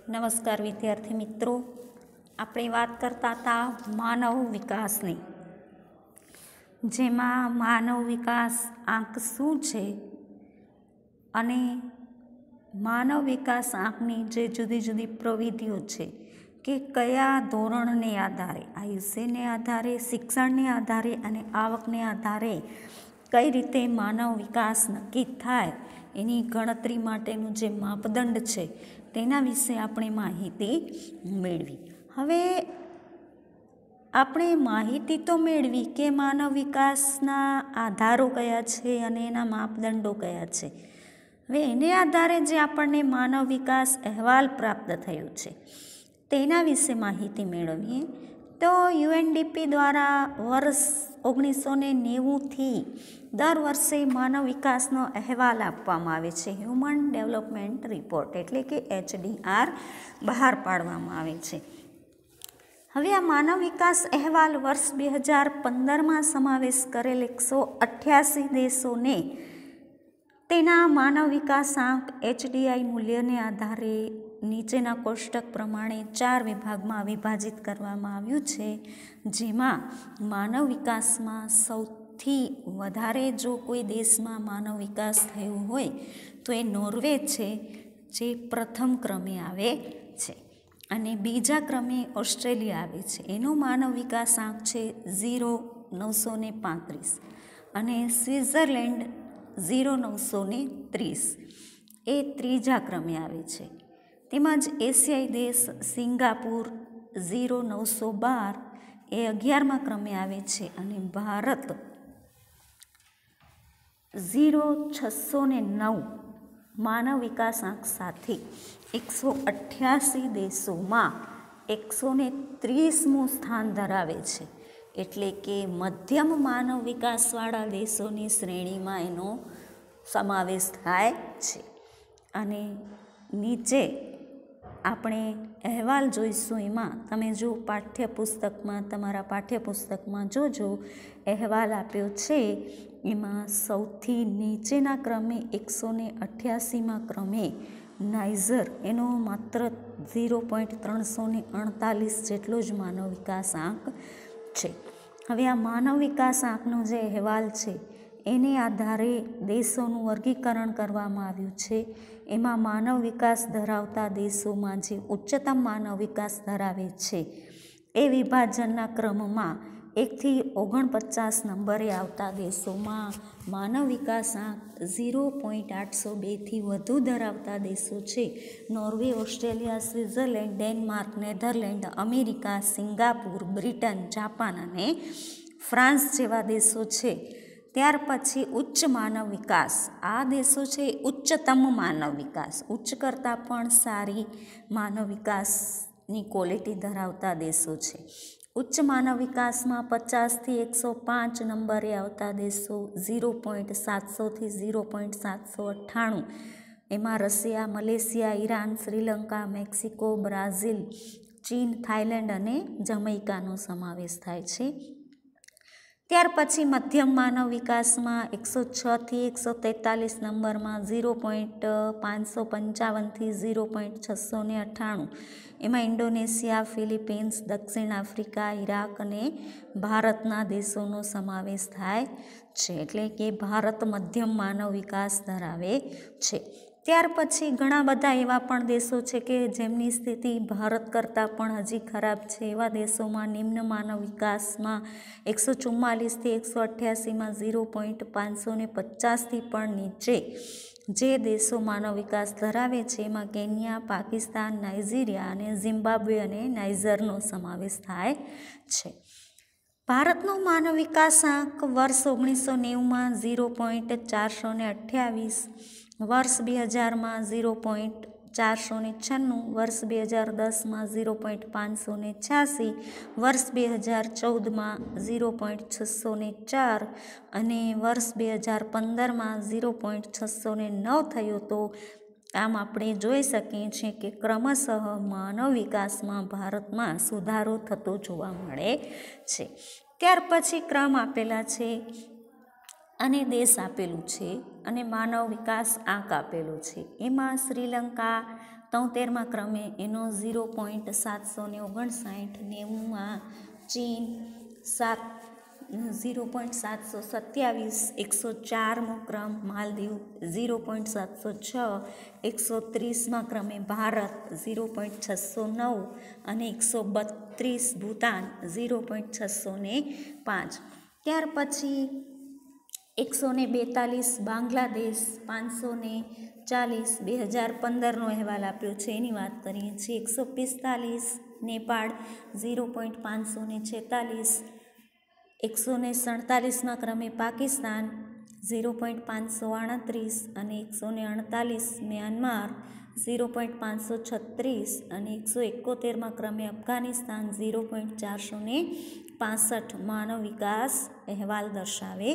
નમસ્કાર વિદ્યાર્થી મિત્રો, આપણે વાત કરતા હતા માનવ વિકાસની, જેમાં માનવ વિકાસ આંક શું છે અને માનવ વિકાસ આંકની જે જુદી જુદી પ્રવૃત્તિઓ છે કે કયા ધોરણને આધારે, આયુષ્યને આધારે, શિક્ષણને આધારે અને આવકને આધારે કઈ રીતે માનવ વિકાસ નક્કી થાય એની ગણતરી માટેનું જે માપદંડ છે તેના વિશે આપણે માહિતી મેળવી. હવે આપણે માહિતી તો મેળવી કે માનવ વિકાસના આધારો કયા છે અને એના માપદંડો કયા છે. હવે એને આધારે જે આપણને માનવ વિકાસ અહેવાલ પ્રાપ્ત થયો છે તેના વિશે માહિતી મેળવીએ તો યુએનડીપી દ્વારા વર્ષ 1990થી દર વર્ષે માનવ વિકાસનો અહેવાલ આપવામાં આવે છે. હ્યુમન ડેવલપમેન્ટ રિપોર્ટ એટલે કે HDR બહાર પાડવામાં આવે છે. હવે આ માનવ વિકાસ અહેવાલ વર્ષ 2015માં સમાવેશ કરેલ 188 દેશોને તેના માનવ વિકાસાંક HDI મૂલ્યને આધારે નીચેના કોષ્ટક પ્રમાણે 4 વિભાગમાં વિભાજિત કરવામાં આવ્યું છે. જેમાં માનવ વિકાસમાં સૌથી વધારે જો કોઈ દેશમાં માનવ વિકાસ થયો હોય તો એ નોર્વે છે, જે પ્રથમ ક્રમે આવે છે, અને બીજા ક્રમે ઓસ્ટ્રેલિયા આવે છે. એનો માનવ વિકાસાંક છે 0,935 અને સ્વિટ્ઝરલેન્ડ 0,930 એ ત્રીજા ક્રમે આવે છે. તેમજ એશિયાઈ દેશ સિંગાપુર 0,912 એ 11મા ક્રમે આવે છે અને ભારત 0,609 માનવ વિકાસાંક સાથે 188 દેશોમાં 130મું સ્થાન ધરાવે છે. એટલે કે મધ્યમ માનવ વિકાસવાળા દેશોની શ્રેણીમાં એનો સમાવેશ થાય છે. અને નીચે આપણે અહેવાલ જોઈશું, એમાં તમે જો પાઠ્યપુસ્તકમાં, તમારા પાઠ્યપુસ્તકમાં જોજો અહેવાલ આપ્યો છે, એમાં સૌથી નીચેના ક્રમે 188મા ક્રમે નાઇજર, એનો માત્ર 0.348 જેટલો જ માનવ વિકાસ આંક છે. હવે આ માનવ વિકાસ આંકનો જે અહેવાલ છે એને આધારે દેશોનું વર્ગીકરણ કરવામાં આવ્યું છે. એમાં માનવ વિકાસ ધરાવતા દેશોમાં જે ઉચ્ચતમ માનવ વિકાસ ધરાવે છે એ વિભાજનના ક્રમમાં 1થી 49 નંબરે આવતા દેશોમાં માનવ વિકાસ આંક 0.802થી વધુ ધરાવતા દેશો છે Norway, Australia, Switzerland, Denmark, Netherland, America, Singapore, Britain, Japan અને ફ્રાન્સ જેવા દેશો છે. ત્યાર પછી ઉચ્ચ માનવ વિકાસ, આ દેશો છે ઉચ્ચતમ માનવ વિકાસ, ઉચ્ચ કરતાં પણ સારી માનવ વિકાસની ક્વોલિટી ધરાવતા દેશો છે. ઉચ્ચ માનવ વિકાસમાં 50થી 105 નંબરે આવતા દેશો 0.700થી 0.798, એમાં Russia, Malaysia, Iran, Sri Lanka, Mexico, Brazil, ચીન, થાઈલેન્ડ અને જમૈકાનો સમાવેશ થાય છે. ત્યાર પછી મધ્યમ માનવ વિકાસમાં 106થી 143 નંબરમાં 0.555થી 0.698, એમાં ઇન્ડોનેશિયા, ફિલિપિન્સ, દક્ષિણ આફ્રિકા, ઈરાક અને ભારતના દેશોનો સમાવેશ થાય છે. એટલે કે ભારત મધ્યમ માનવ વિકાસ ધરાવે છે. ત્યાર પછી ઘણા બધા એવા પણ દેશો છે કે જેમની સ્થિતિ ભારત કરતાં પણ હજી ખરાબ છે. એવા દેશોમાં નિમ્ન માનવ વિકાસમાં 144થી 188માં 0.550થી પણ નીચે જે દેશો માનવ વિકાસ ધરાવે છે એમાં કેન્યા, પાકિસ્તાન, નાઇજીરિયા અને ઝિમ્બાબ્વે અને નાઇજરનો સમાવેશ થાય છે. ભારતનો માનવ વિકાસાંક વર્ષ 1990માં 0.428, વર્ષ 2000માં 0.496, વર્ષ 2010માં 0.586, વર્ષ 2014માં 0.604 અને વર્ષ 2015માં 0.609 થયો. તો આમ આપણે જોઈ શકીએ છીએ કે ક્રમશઃ માનવ વિકાસમાં ભારતમાં સુધારો થતો જોવા મળે છે. ત્યાર પછી ક્રમ આપેલા છે અને દેશ આપેલું છે અને માનવ વિકાસ આંક આપેલું છે. એમાં શ્રીલંકા 73મા ક્રમે એનો 0.759, 90માં ચીન 0.727, 104મો ક્રમ માલદીવ 0.706, 130મા ક્રમે ભારત 0.609 અને 132 ભૂતાન 0.605. ત્યાર પછી 142 બાંગ્લાદેશ, 540 2015નો અહેવાલ આપ્યો છે એની વાત કરીએ છીએ. 145 નેપાળ 0.546, 147મા ક્રમે પાકિસ્તાન 0.538 અને 148 મ્યાનમાર 0.536 અને 171મા ક્રમે અફઘાનિસ્તાન 0.465 માનવ વિકાસ અહેવાલ દર્શાવે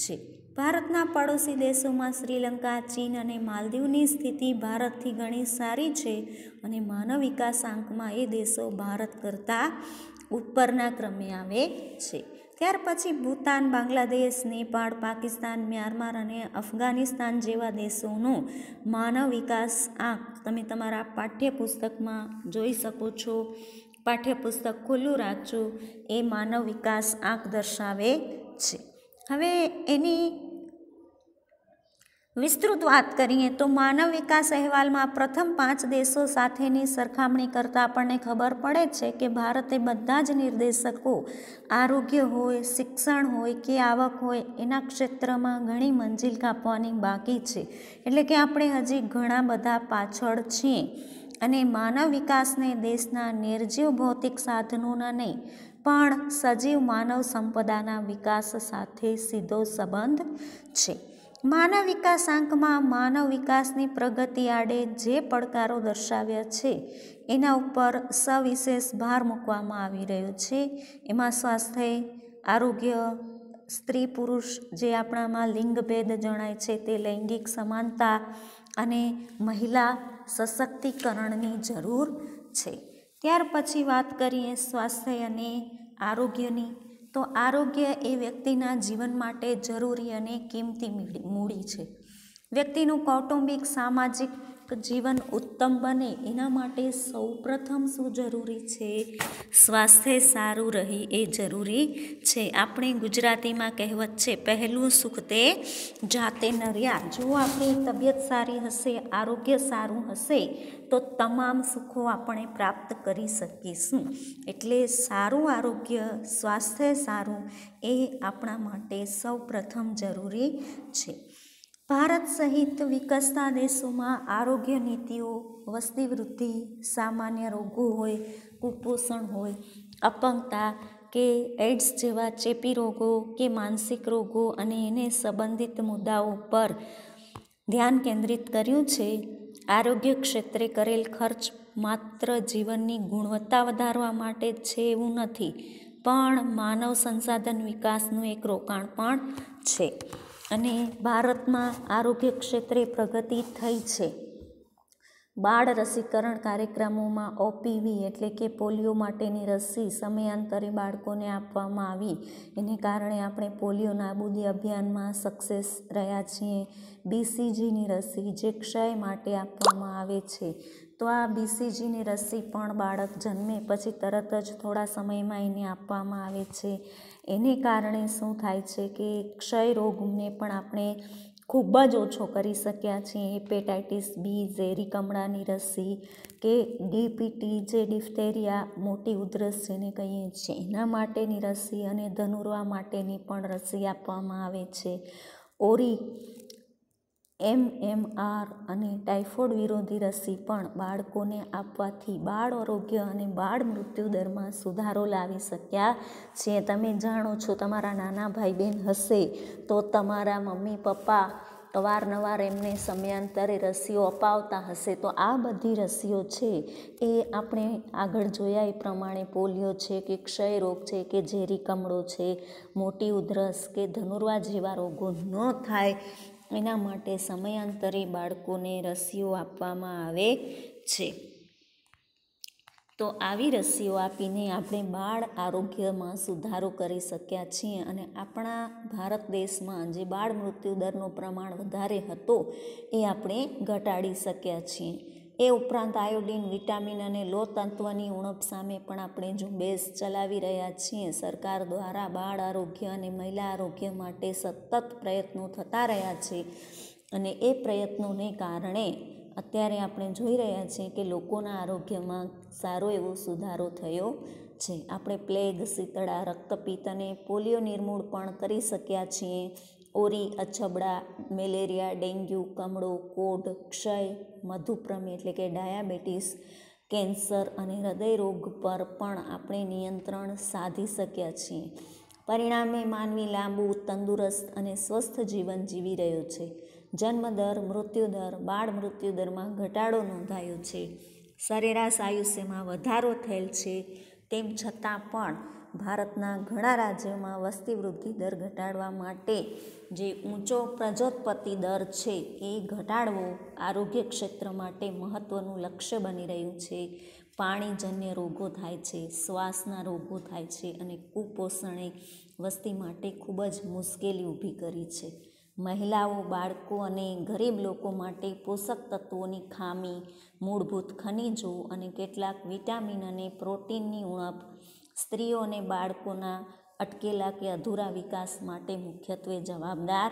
છે. ભારતના પડોશી દેશોમાં શ્રીલંકા, ચીન અને માલદીવની સ્થિતિ ભારતથી ઘણી સારી છે અને માનવ વિકાસ આંકમાં એ દેશો ભારત કરતાં ઉપરના ક્રમે આવે છે. ત્યાર પછી ભૂતાન, બાંગ્લાદેશ, નેપાળ, પાકિસ્તાન, મ્યાનમાર અને અફઘાનિસ્તાન જેવા દેશોનો માનવ વિકાસ આંક તમે તમારા પાઠ્યપુસ્તકમાં જોઈ શકો છો. પાઠ્યપુસ્તક ખુલ્લું રાખજો. એ માનવ વિકાસ આંક દર્શાવે છે. હવે એની વિસ્તૃત વાત કરીએ તો માનવ વિકાસ અહેવાલમાં પ્રથમ 5 દેશો સાથેની સરખામણી કરતાં આપણને ખબર પડે છે કે ભારતે બધા જ નિર્દેશકો, આરોગ્ય હોય, શિક્ષણ હોય કે આવક હોય, એના ક્ષેત્રમાં ઘણી મંજિલ કાપવાની બાકી છે. એટલે કે આપણે હજી ઘણા બધા પાછળ છીએ અને માનવ વિકાસને દેશના નિર્જીવ ભૌતિક સાધનોના નહીં પણ સજીવ માનવ સંપદાના વિકાસ સાથે સીધો સંબંધ છે. માનવ વિકાસ આંકમાં માનવ વિકાસની પ્રગતિ આડે જે પડકારો દર્શાવ્યા છે એના ઉપર સવિશેષ ભાર મૂકવામાં આવી રહ્યો છે. એમાં સ્વાસ્થ્ય, આરોગ્ય, સ્ત્રી પુરુષ જે આપણામાં લિંગભેદ જણાય છે તે લૈંગિક સમાનતા અને મહિલા સશક્તિકરણની જરૂર છે. ત્યાર પછી વાત કરીએ સ્વાસ્થ્ય અને આરોગ્યની, તો આરોગ્ય એ વ્યક્તિના જીવન માટે જરૂરી અને કિંમતી મૂડી છે. વ્યક્તિનું કૌટુંબિક, સામાજિક જીવન ઉત્તમ બને એના માટે સૌપ્રથમ શું જરૂરી છે? સ્વાસ્થ્ય સારું રહે એ જરૂરી છે. આપણે ગુજરાતીમાં કહેવત છે, પહેલું સુખ તે જાતે નર્યા. જો આપણી તબિયત સારી હશે, આરોગ્ય સારું હશે તો તમામ સુખો આપણે પ્રાપ્ત કરી શકીશું. એટલે સારું આરોગ્ય, સ્વાસ્થ્ય સારું એ આપણા માટે સૌ પ્રથમ જરૂરી છે. ભારત સહિત વિકસતા દેશોમાં આરોગ્ય નીતિઓ, વસ્તી વૃદ્ધિ, સામાન્ય રોગો હોય, કુપોષણ હોય, અપંગતા કે એડ્સ જેવા ચેપી રોગો કે માનસિક રોગો અને એને સંબંધિત મુદ્દાઓ પર ધ્યાન કેન્દ્રિત કર્યું છે. આરોગ્ય ક્ષેત્રે કરેલ ખર્ચ માત્ર જીવનની ગુણવત્તા વધારવા માટે જ છે એવું નથી, પણ માનવ સંસાધન વિકાસનું એક રોકાણ પણ છે. અને ભારતમાં આરોગ્ય ક્ષેત્રે પ્રગતિ થઈ છે. બાળ રસીકરણ કાર્યક્રમોમાં OPV એટલે કે પોલિયો માટેની રસી સમયાંતરે બાળકોને આપવામાં આવી. એને કારણે આપણે પોલિયો નાબૂદી અભિયાનમાં સક્સેસ રહ્યા છીએ. BCGની રસી જે ક્ષય માટે આપવામાં આવે છે, તો આ BCGની રસી પણ બાળક જન્મે પછી તરત જ થોડા સમયમાં એને આપવામાં આવે છે. એને કારણે શું થાય છે કે ક્ષય રોગને પણ આપણે ખૂબ જ ઓછો કરી શક્યા છીએ. હેપેટાઇટિસ બી, ઝેરી કમળાની રસી કે DPT જે ડિફ્થેરિયા મોટી ઉધરસ જેને કહીએ છીએ એના માટેની રસી અને ધનુર્વા માટેની પણ રસી આપવામાં આવે છે. ઓરી, MMR અને ટાઇફોઇડ વિરોધી રસી પણ બાળકોને આપવાથી બાળ આરોગ્ય અને બાળ મૃત્યુ દરમાં સુધારો લાવી શક્યા છીએ. તમે જાણો છો, તમારા નાના ભાઈ બહેન હશે તો તમારા મમ્મી પપ્પા અવારનવાર એમને સમયાંતરે રસીઓ અપાવતા હશે. તો આ બધી રસીઓ છે એ આપણે આગળ જોયા એ પ્રમાણે પોલિયો છે કે ક્ષય રોગ છે કે ઝેરી કમળો છે, મોટી ઉધરસ કે ધનુર્વા જેવા રોગો ન થાય એના માટે સમયાંતરે બાળકોને રસીઓ આપવામાં આવે છે. તો આવી રસીઓ આપીને આપણે બાળ આરોગ્યમાં સુધારો કરી શક્યા છીએ અને આપણા ભારત દેશમાં જે બાળ મૃત્યુદરનો પ્રમાણ વધારે હતો એ આપણે ઘટાડી શક્યા છીએ. એ ઉપરાંત આયોડિન, વિટામિન અને લોહ તત્વની ઉણપ સામે પણ આપણે ઝુંબેશ ચલાવી રહ્યા છીએ. સરકાર દ્વારા બાળ આરોગ્ય અને મહિલા આરોગ્ય માટે સતત પ્રયત્નો થતા રહ્યા છે અને એ પ્રયત્નોને કારણે અત્યારે આપણે જોઈ રહ્યા છીએ કે લોકોના આરોગ્યમાં સારો એવો સુધારો થયો છે. આપણે પ્લેગ, શીતળા, રક્તપિત્ત અને પોલિયો નિર્મૂળ પણ કરી શક્યા છીએ. ઓરી, અછબડા, મેલેરિયા, ડેન્ગ્યુ, કમળો, કોઢ, ક્ષય, મધુપ્રમેહ એટલે કે ડાયાબિટીસ, કેન્સર અને હૃદયરોગ પર પણ આપણે નિયંત્રણ સાધી શક્યા છીએ. પરિણામે માનવી લાંબુ, તંદુરસ્ત અને સ્વસ્થ જીવન જીવી રહ્યો છે. જન્મદર, મૃત્યુદર, બાળ મૃત્યુદરમાં ઘટાડો નોંધાયો છે. સરેરાશ આયુષ્યમાં વધારો થયેલ છે. તેમ છતાં પણ ભારતના ઘણા રાજ્યોમાં વસ્તી વૃદ્ધિ દર ઘટાડવા માટે જે ઊંચો પ્રજોત્પત્તિ દર છે એ ઘટાડવો આરોગ્ય ક્ષેત્ર માટે મહત્ત્વનું લક્ષ્ય બની રહ્યું છે. પાણીજન્ય રોગો થાય છે, શ્વાસના રોગો થાય છે અને કુપોષણે વસ્તી માટે ખૂબ જ મુશ્કેલી ઊભી કરી છે. મહિલાઓ, બાળકો અને ગરીબ લોકો માટે પોષક તત્વોની ખામી, મૂળભૂત ખનિજો અને કેટલાક વિટામિન અને પ્રોટીનની ઉણપ, સ્ત્રીઓ અને બાળકોના અટકેલા કે અધૂરા વિકાસ માટે મુખ્યત્વે જવાબદાર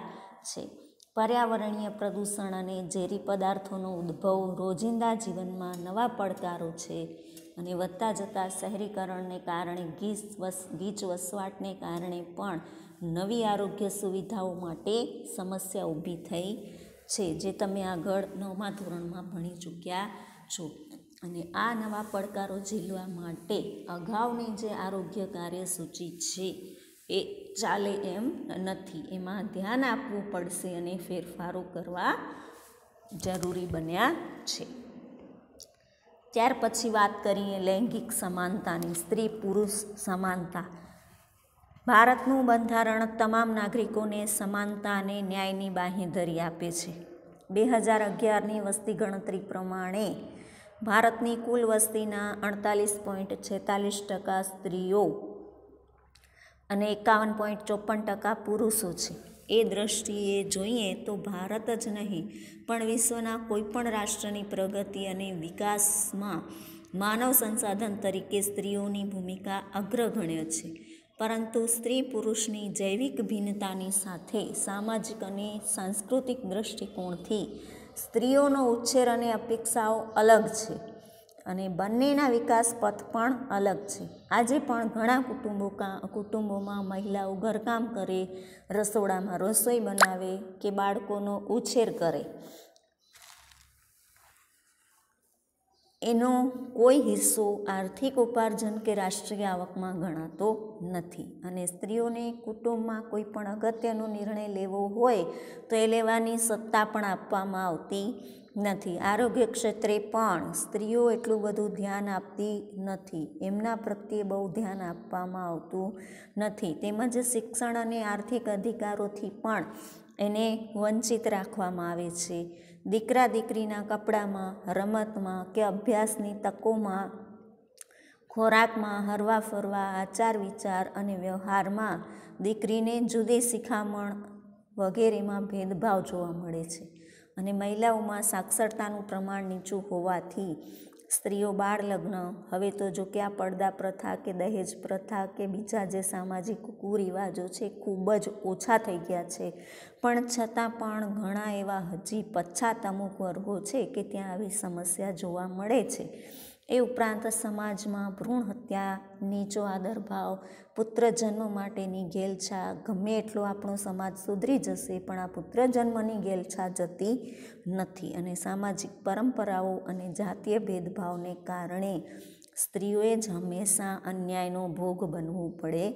છે. પર્યાવરણીય પ્રદૂષણ અને ઝેરી પદાર્થોનો ઉદ્ભવ રોજિંદા જીવનમાં નવા પડકારો છે અને વધતા જતા શહેરીકરણને કારણે ગીચ વસવાટને કારણે પણ નવી આરોગ્ય સુવિધાઓ માટે સમસ્યા ઊભી થઈ છે, જે તમે આગળ 9મા ધોરણમાં ભણી ચૂક્યા છો. અને આ નવા પડકારો ઝીલવા માટે અગાઉની જે આરોગ્ય કાર્યસૂચિ છે એ ચાલે એમ નથી. એમાં ધ્યાન આપવું પડશે અને ફેરફારો કરવા જરૂરી બન્યા છે. ત્યાર પછી વાત કરીએ લૈંગિક સમાનતાની, સ્ત્રી પુરુષ સમાનતા. ભારતનું બંધારણ તમામ નાગરિકોને સમાનતા અને ન્યાયની બાંહેધરી આપે છે. 2011ની વસ્તી ગણતરી પ્રમાણે ભારતની કુલ વસ્તીના 48.46% સ્ત્રીઓ અને 51.54% પુરુષો છે. એ દ્રષ્ટિએ જોઈએ તો ભારત જ નહીં પણ વિશ્વના કોઈપણ રાષ્ટ્રની પ્રગતિ અને વિકાસમાં માનવ સંસાધન તરીકે સ્ત્રીઓની ભૂમિકા અગ્રગણ્ય છે. પરંતુ સ્ત્રી પુરુષની જૈવિક ભિન્નતાની સાથે સામાજિક અને સાંસ્કૃતિક દ્રષ્ટિકોણથી સ્ત્રીઓનો ઉછેર અને અપેક્ષાઓ અલગ છે અને બંનેના વિકાસ પથ પણ અલગ છે. આજે પણ ઘણા કુટુંબોમાં મહિલાઓ ઘરકામ કરે, રસોડામાં રસોઈ બનાવે કે બાળકોનો ઉછેર કરે, એનો કોઈ હિસ્સો આર્થિક ઉપાર્જન કે રાષ્ટ્રીય આવકમાં ગણાતો નથી. અને સ્ત્રીઓને કુટુંબમાં કોઈ પણ અગત્યનો નિર્ણય લેવો હોય તો એ લેવાની સત્તા પણ આપવામાં આવતી નથી. આરોગ્ય ક્ષેત્રે પણ સ્ત્રીઓ એટલું બધું ધ્યાન આપતી નથી, એમના પ્રત્યે બહુ ધ્યાન આપવામાં આવતું નથી. તેમજ શિક્ષણ અને આર્થિક અધિકારોથી પણ એને વંચિત રાખવામાં આવે છે. દીકરા દીકરીના કપડામાં, રમતમાં કે અભ્યાસની તકોમાં, ખોરાકમાં, હરવા ફરવા, આચાર વિચાર અને વ્યવહારમાં દીકરીને જુદી શિખામણ વગેરેમાં ભેદભાવ જોવા મળે છે. અને મહિલાઓમાં સાક્ષરતાનું પ્રમાણ નીચું હોવાથી સ્ત્રીઓ બાળ લગ્ન, હવે તો જો કે આ પડદા પ્રથા કે દહેજ પ્રથા કે બીજા જે સામાજિક કુરિવાજો છે ખૂબ જ ઓછા થઈ ગયા છે. પણ છતાં પણ ઘણા એવા હજી પછાત અમુક વર્ગો છે કે ત્યાં આવી સમસ્યા જોવા મળે છે. એ ઉપરાંત સમાજમાં ભ્રૂણ હત્યા, નીચો આદરભાવ, પુત્ર જન્મ માટેની ઘેલછા, ગમે એટલો આપણો સમાજ સુધરી જશે પણ આ પુત્ર જન્મની ઘેલછા જતી નથી. અને સામાજિક પરંપરાઓ અને જાતીય ભેદભાવને કારણે સ્ત્રીઓએ જ હંમેશા અન્યાયનો ભોગ બનવું પડે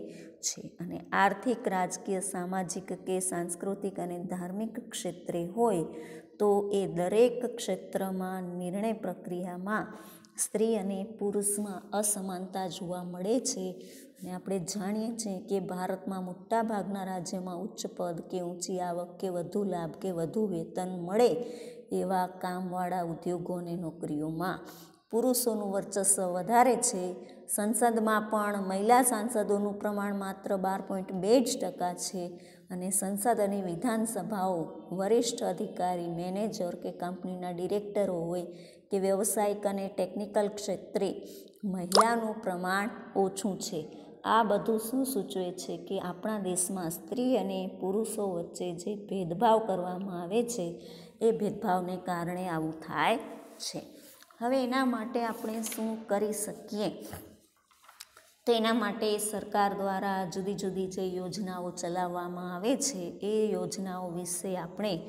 છે. અને આર્થિક, રાજકીય, સામાજિક કે સાંસ્કૃતિક અને ધાર્મિક ક્ષેત્રે હોય તો એ દરેક ક્ષેત્રમાં નિર્ણય પ્રક્રિયામાં સ્ત્રી અને પુરુષમાં અસમાનતા જોવા મળે છે. અને આપણે જાણીએ છીએ કે ભારતમાં મોટાભાગના રાજ્યમાં ઉચ્ચ પદ કે ઊંચી આવક કે વધુ લાભ કે વધુ વેતન મળે એવા કામવાળા ઉદ્યોગો અને નોકરીઓમાં પુરુષોનું વર્ચસ્વ વધારે છે. સંસદમાં પણ મહિલા સાંસદોનું પ્રમાણ માત્ર 12.2% છે અને સંસદ અને વિધાનસભાઓ વરિષ્ઠ અધિકારી, મેનેજર કે કંપનીના ડિરેક્ટરો હોય કે વ્યવસાયિક અને ટેકનિકલ ક્ષેત્રે મહિલાનું પ્રમાણ ઓછું છે. આ બધું શું સૂચવે છે કે આપણા દેશમાં સ્ત્રી અને પુરુષો વચ્ચે જે ભેદભાવ કરવામાં આવે છે એ ભેદભાવને કારણે આવું થાય છે. હવે એના માટે આપણે શું કરી શકીએ? તો એના માટે સરકાર દ્વારા જુદી જુદી જે યોજનાઓ ચલાવવામાં આવે છે એ યોજનાઓ વિશે આપણે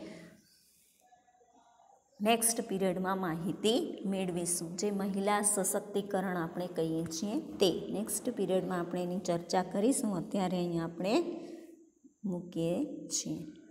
નેક્સ્ટ પીરિયડમાં માહિતી મેળવીશું. જે મહિલા સશક્તિકરણ આપણે કહીએ છીએ તે નેક્સ્ટ પીરિયડમાં આપણે એની ચર્ચા કરીશું. અત્યારે અહીંયા આપણે મૂકીએ છીએ.